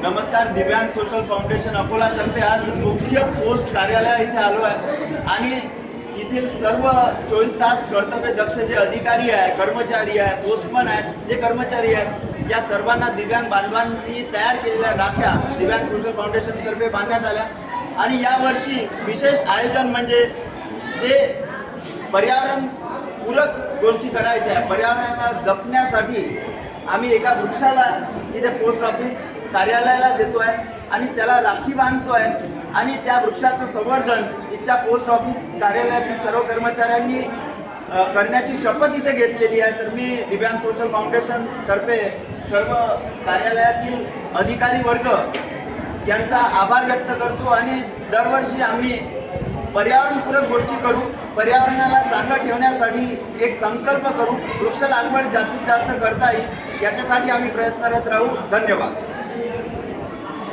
नमस्कार. दिव्यांग social foundation अकोलातर्फे आज मुख्य पोस्ट कार्यालय इथे आलो आहे आणि येथील सर्व 24 तास कर्तव्य दक्ष जे अधिकारी आहे, कर्मचारी आहे, पोस्टमन आहेत, जे कर्मचारी आहेत, या सर्वांना दिव्यांग बांधवांनी तयार केलेल्या राख्या दिव्यांग सोशल फाउंडेशनतर्फे बांधण्यात आल्या. आणि यावर्षी विशेष आयोजन म्हणजे जे पर्यावरण पूरक गोष्टी करायच्या आहे, पर्यावरणाला जपण्यासाठी आम्ही एका वृक्षाला इथे पोस्ट ऑफिस कार्यालयाला देतो आहे आणि त्याला राखी बांधतो आहे आणि त्या वृक्षाचं संवर्धन इथच्या पोस्ट ऑफिस कार्यालयातील सर्व कर्मचाऱ्यांनी करण्याची शपथ इथे घेतलेली आहे. तर मी दिव्यांग सोशल फाउंडेशन तर्फे सर्व कार्यालयातील अधिकारी वर्ग यांचा आभार व्यक्त करतो आणि दरवर्षी आम्ही पर्यावरणपूरक गोष्टी करू, पर्यावरणाला चांगलं ठेवण्यासाठी एक संकल्प करू, वृक्ष लागवड जास्तीत जास्त करता येईल याच्यासाठी आम्ही प्रयत्नरत राहू. धन्यवाद.